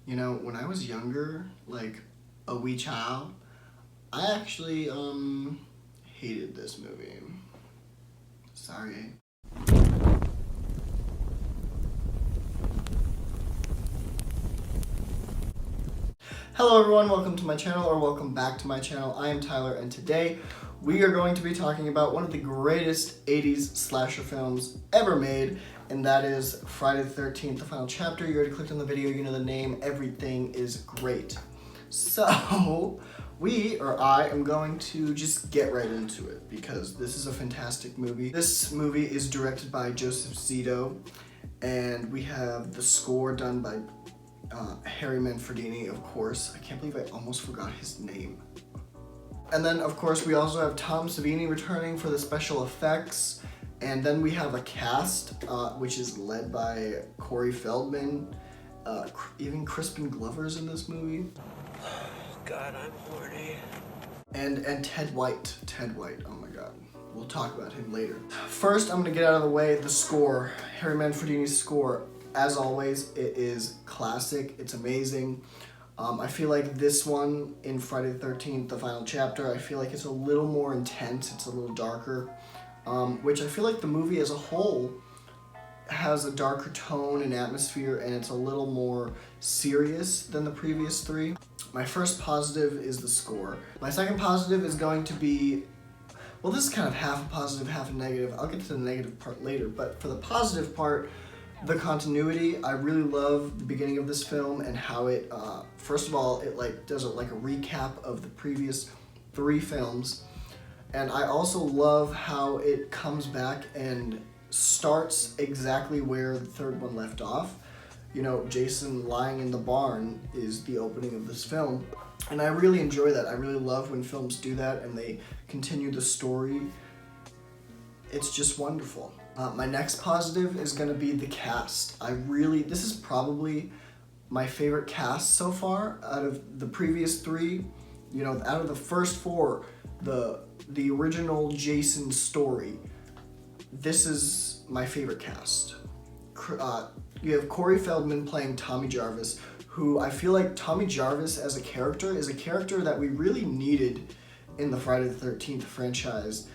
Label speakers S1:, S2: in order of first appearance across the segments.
S1: You know, when I was younger, like a wee child, I actually hated this movie. Sorry. Hello everyone, welcome to my channel, or welcome back to my channel. I am Tyler, and today we are going to be talking about one of the greatest 80s slasher films ever made, and that is Friday the 13th, the final chapter. You already clicked on the video, you know the name, everything is great. So, I am going to just get right into it, because this is a fantastic movie. This movie is directed by Joseph Zito, and we have the score done by Harry Manfredini, of course. I can't believe I almost forgot his name. And then, of course, we also have Tom Savini returning for the special effects. And then we have a cast, which is led by Corey Feldman. Even Crispin Glover's in this movie.
S2: God, I'm horny.
S1: And Ted White. Ted White, oh my god. We'll talk about him later. First, I'm gonna get out of the way the score. Harry Manfredini's score. As always, it is classic. It's amazing. I feel like this one in Friday the 13th, the final chapter, I feel like it's a little more intense. It's a little darker, which I feel like the movie as a whole has a darker tone and atmosphere, and it's a little more serious than the previous three. My first positive is the score. My second positive is going to be, well, this is kind of half a positive, half a negative. I'll get to the negative part later, but for the positive part, the continuity. I really love the beginning of this film and how it, first of all, it does a recap of the previous three films. And I also love how it comes back and starts exactly where the third one left off. You know, Jason lying in the barn is the opening of this film. And I really enjoy that. I really love when films do that and they continue the story. It's just wonderful. My next positive is going to be the cast. This is probably my favorite cast so far out of the previous three. You know, out of the first four, the original Jason story, this is my favorite cast. You have Corey Feldman playing Tommy Jarvis, who I feel like Tommy Jarvis as a character is a character that we really needed in the Friday the 13th franchise,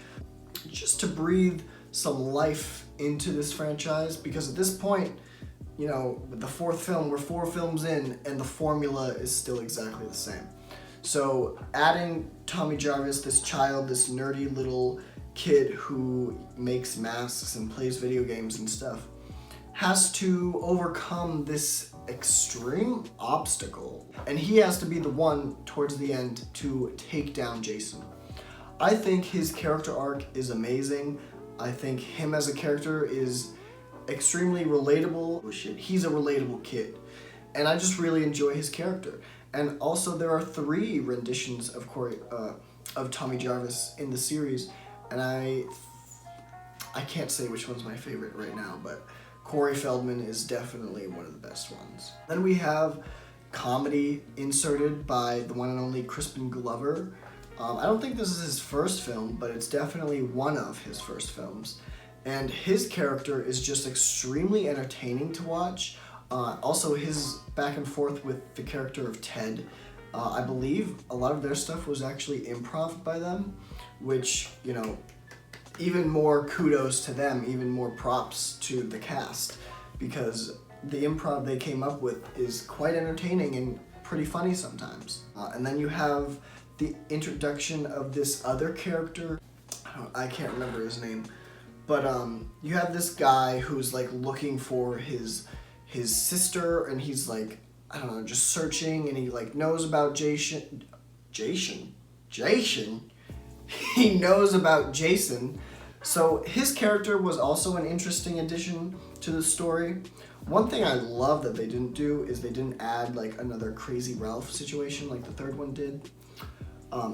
S1: just to breathe some life into this franchise, because at this point, you know, with the fourth film, we're 4 films in and the formula is still exactly the same. So adding Tommy Jarvis, this child, this nerdy little kid who makes masks and plays video games and stuff, has to overcome this extreme obstacle, and he has to be the one towards the end to take down Jason. I think his character arc is amazing. I think him as a character is extremely relatable. Oh shit, he's a relatable kid. And I just really enjoy his character. And also there are 3 renditions of Tommy Jarvis in the series, and I can't say which one's my favorite right now, but Corey Feldman is definitely one of the best ones. Then we have comedy inserted by the one and only Crispin Glover. I don't think this is his first film, but it's definitely one of his first films. And his character is just extremely entertaining to watch. Also, his back and forth with the character of Ted. I believe a lot of their stuff was actually improv by them, which, you know, even more kudos to them, even more props to the cast, because the improv they came up with is quite entertaining and pretty funny sometimes. And then you have the introduction of this other character. I can't remember his name, but you have this guy who's looking for his sister, and he's I don't know, just searching, and he knows about Jason. He knows about Jason. So his character was also an interesting addition to the story. One thing I love that they didn't do is they didn't add another Crazy Ralph situation like the third one did.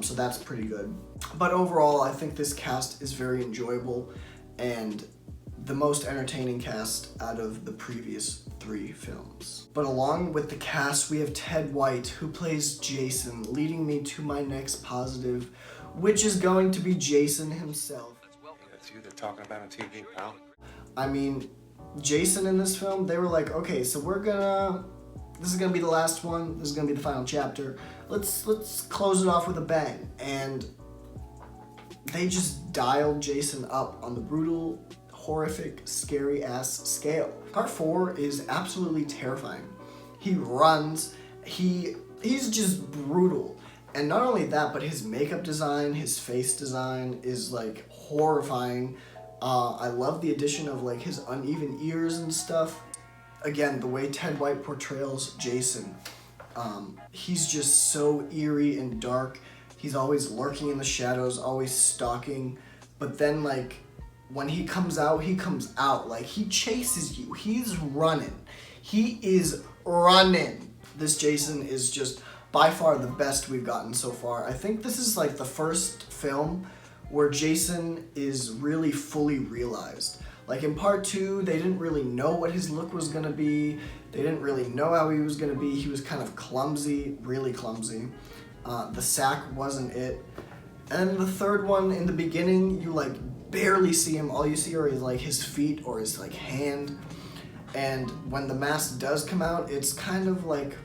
S1: So that's pretty good. But overall, I think this cast is very enjoyable and the most entertaining cast out of the previous 3 films. But along with the cast, we have Ted White, who plays Jason, leading me to my next positive, which is going to be Jason himself.
S2: That's you they're talking about on TV, pal.
S1: I mean, Jason in this film, they were like, okay, so we're gonna this is gonna be the last one. This is gonna be the final chapter. Let's close it off with a bang. And they just dialed Jason up on the brutal, horrific, scary ass scale. Part 4 is absolutely terrifying. He runs. He's just brutal. And not only that, but his makeup design, his face design is like horrifying. I love the addition of like his uneven ears and stuff. Again, the way Ted White portrays Jason, he's just so eerie and dark. He's always lurking in the shadows, always stalking. But then like when he comes out, like he chases you. He's running. He is running. This Jason is just by far the best we've gotten so far. I think this is like the first film where Jason is really fully realized. Like in part 2, they didn't really know what his look was gonna be. They didn't really know how he was gonna be. He was kind of clumsy, really clumsy. The sack wasn't it. And the third one, in the beginning, you like barely see him. All you see are like his feet or his like hand. And when the mask does come out, it's kind of like,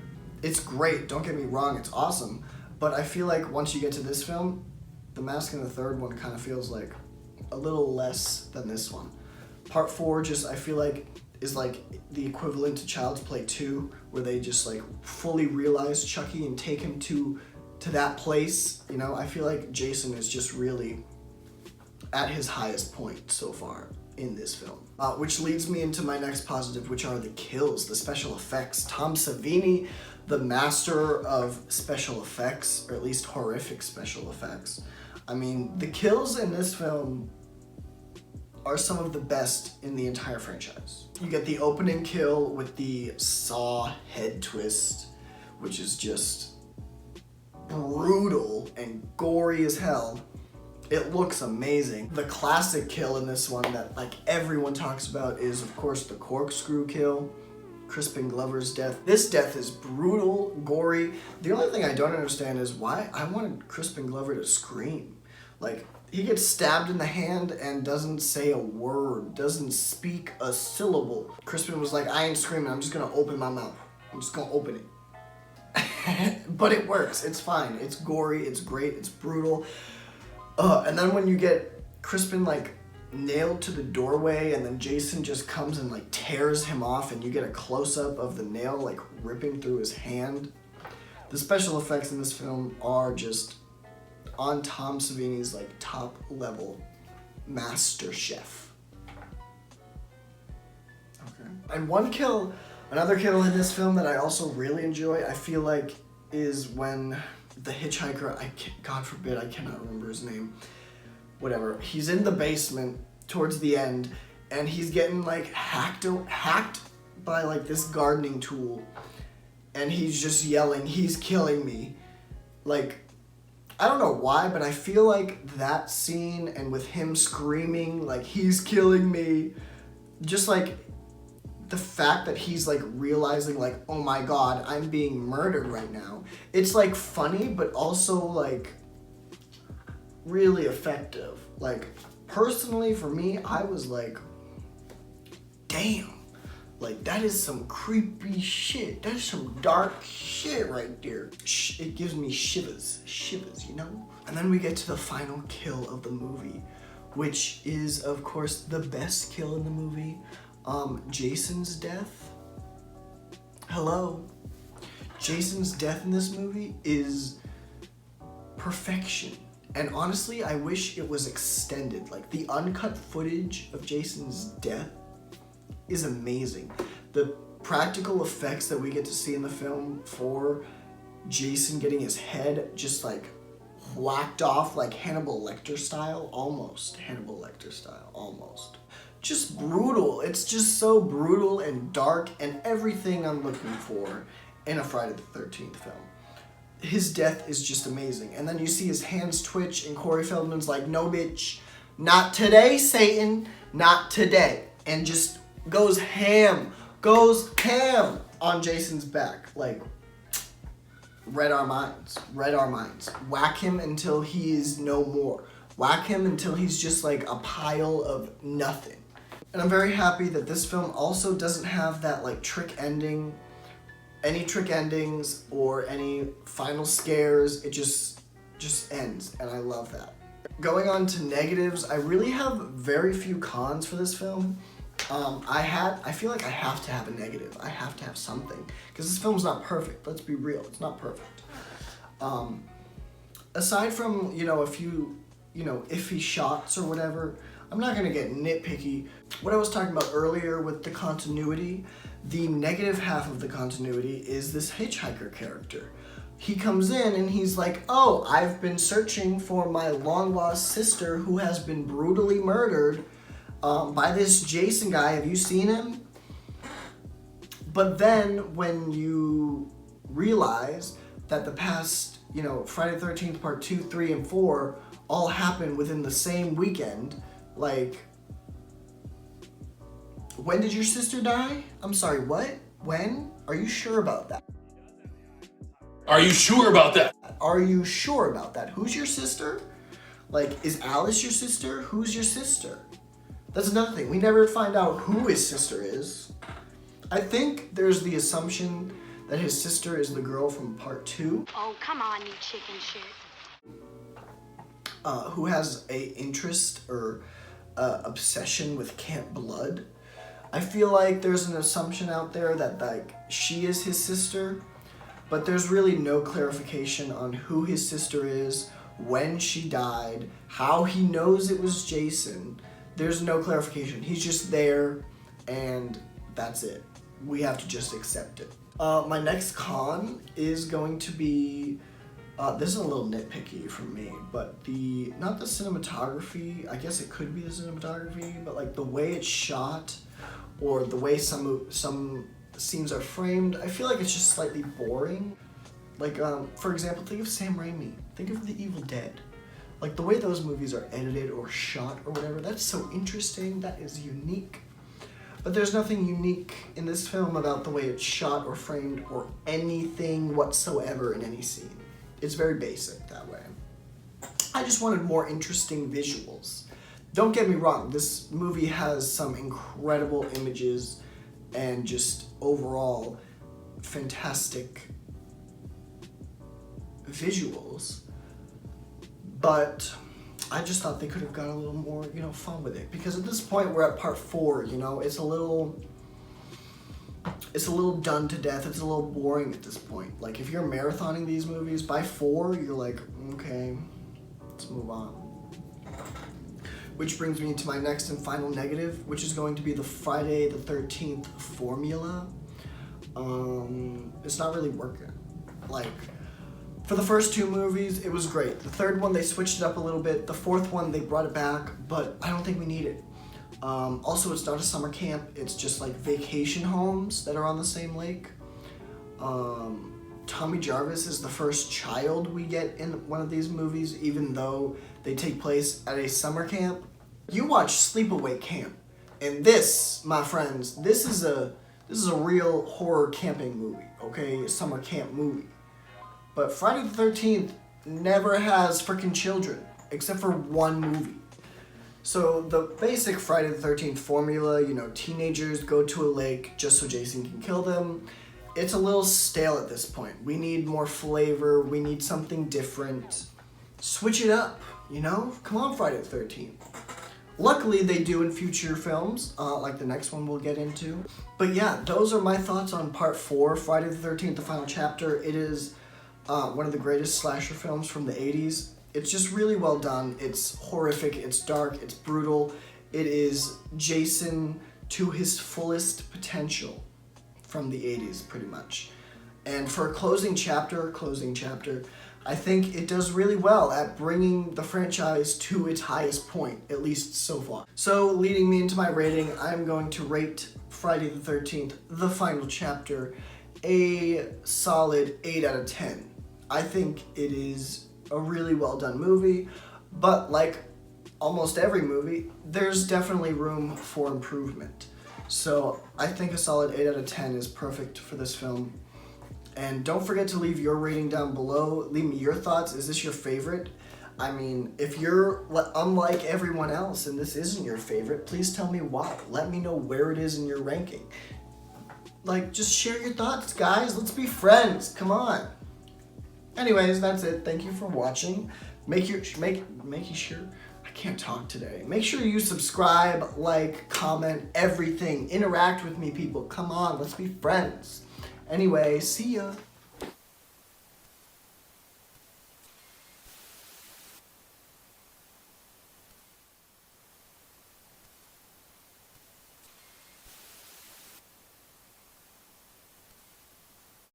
S1: it's great, don't get me wrong, it's awesome. But I feel like once you get to this film, the mask in the third one kind of feels like a little less than this one. Part 4 just, I feel like, is like the equivalent to Child's Play 2, where they just like fully realize Chucky and take him to that place. You know, I feel like Jason is just really at his highest point so far in this film. Which leads me into my next positive, which are the kills, the special effects. Tom Savini, the master of special effects, or at least horrific special effects. I mean, the kills in this film are some of the best in the entire franchise. You get the opening kill with the saw head twist, which is just brutal and gory as hell. It looks amazing. The classic kill in this one that like everyone talks about is of course the corkscrew kill, Crispin Glover's death. This death is brutal, gory. The only thing I don't understand is why I wanted Crispin Glover to scream. Like, he gets stabbed in the hand and doesn't say a word, doesn't speak a syllable. Crispin was like, I ain't screaming, I'm just gonna open my mouth. I'm just gonna open it. But it works, it's fine. It's gory, it's great, it's brutal. And then when you get Crispin like nailed to the doorway and then Jason just comes and like tears him off and you get a close-up of the nail like ripping through his hand. The special effects in this film are just on Tom Savini's like top level master chef. Okay. And another kill in this film that I also really enjoy, I feel like, is when the hitchhiker, God forbid, I cannot remember his name, whatever, he's in the basement towards the end and he's getting like hacked by like this gardening tool and he's just yelling, he's killing me. Like, I don't know why, but I feel like that scene and with him screaming like he's killing me, just like the fact that he's like realizing like, oh my God, I'm being murdered right now. It's like funny, but also like really effective. Like personally for me, I was like, damn, like that is some creepy shit. That's some dark shit right there. It gives me shivers, you know? And then we get to the final kill of the movie, which is of course the best kill in the movie. Jason's death. Hello. Jason's death in this movie is perfection. And honestly, I wish it was extended. Like the uncut footage of Jason's death is amazing. The practical effects that we get to see in the film for Jason getting his head just like whacked off like Hannibal Lecter style, almost. Just brutal. It's just so brutal and dark and everything I'm looking for in a Friday the 13th film. His death is just amazing. And then you see his hands twitch and Corey Feldman's like, no bitch, not today, Satan, not today. And just goes ham on Jason's back. Like, read our minds. Whack him until he is no more. Whack him until he's just like a pile of nothing. And I'm very happy that this film also doesn't have that like trick ending any trick endings or any final scares. It just ends, and I love that. Going on to negatives, I really have very few cons for this film. I feel like I have to have a negative. I have to have something, because this film's not perfect. Let's be real, it's not perfect. Aside from, a few, iffy shots or whatever, I'm not gonna get nitpicky. What I was talking about earlier with the continuity, the negative half of the continuity is this hitchhiker character. He comes in and he's like, oh, I've been searching for my long-lost sister who has been brutally murdered by this Jason guy. Have you seen him? But then when you realize that the past, Friday the 13th Part 2, 3, and 4 all happened within the same weekend, like, when did your sister die? I'm sorry, what? When? Are you sure about that?
S3: Are you sure about that?
S1: Are you sure about that? Who's your sister? Like, is Alice your sister? Who's your sister? That's another thing. We never find out who his sister is. I think there's the assumption that his sister is the girl from Part 2.
S4: Oh, come on, you chicken shit.
S1: Who has a interest or obsession with camp blood. I feel like there's an assumption out there that, like, she is his sister, but there's really no clarification on who his sister is, when she died, how he knows it was Jason. There's no clarification. He's just there, and that's it. We have to just accept it. My next con is going to be, this is a little nitpicky for me, but not the cinematography, I guess it could be the cinematography, but like the way it's shot, or the way some scenes are framed, I feel like it's just slightly boring. Like, for example, think of Sam Raimi. Think of The Evil Dead. Like, the way those movies are edited or shot or whatever, that's so interesting, that is unique. But there's nothing unique in this film about the way it's shot or framed or anything whatsoever in any scene. It's very basic that way. I just wanted more interesting visuals. Don't get me wrong, this movie has some incredible images and just overall fantastic visuals, but I just thought they could have got a little more, fun with it, because at this point we're at Part 4, it's a little done to death. It's a little boring at this point. Like, if you're marathoning these movies, by 4 you're like, okay, let's move on. Which brings me to my next and final negative, which is going to be the Friday the 13th formula. It's not really working. Like, for the first 2 movies, it was great. The third one, they switched it up a little bit. The fourth one, they brought it back, but I don't think we need it. Also, it's not a summer camp. It's just like vacation homes that are on the same lake. Tommy Jarvis is the first child we get in one of these movies, even though they take place at a summer camp. You watch Sleepaway Camp, and this, my friends, this is a real horror camping movie, okay? A summer camp movie. But Friday the 13th never has freaking children, except for one movie. So the basic Friday the 13th formula, teenagers go to a lake just so Jason can kill them. It's a little stale at this point. We need more flavor. We need something different. Switch it up, Come on, Friday the 13th. Luckily, they do in future films, like the next one we'll get into. But yeah, those are my thoughts on Part 4, Friday the 13th, the final chapter. It is one of the greatest slasher films from the 80s. It's just really well done. It's horrific, it's dark, it's brutal. It is Jason to his fullest potential from the 80s, pretty much. And for a closing chapter, I think it does really well at bringing the franchise to its highest point, at least so far. So, leading me into my rating, I'm going to rate Friday the 13th, the final chapter, a solid 8 out of 10. I think it is a really well done movie, but like almost every movie, there's definitely room for improvement. So I think a solid 8 out of 10 is perfect for this film. And don't forget to leave your rating down below. Leave me your thoughts. Is this your favorite? I mean, if you're unlike everyone else and this isn't your favorite, please tell me why. Let me know where it is in your ranking. like, just share your thoughts, guys. Let's be friends. Come on. Anyways, that's it. Thank you for watching. Making sure I can't talk today. Make sure you subscribe, like, comment, everything. Interact with me, people. Come on, let's be friends. Anyway, see ya.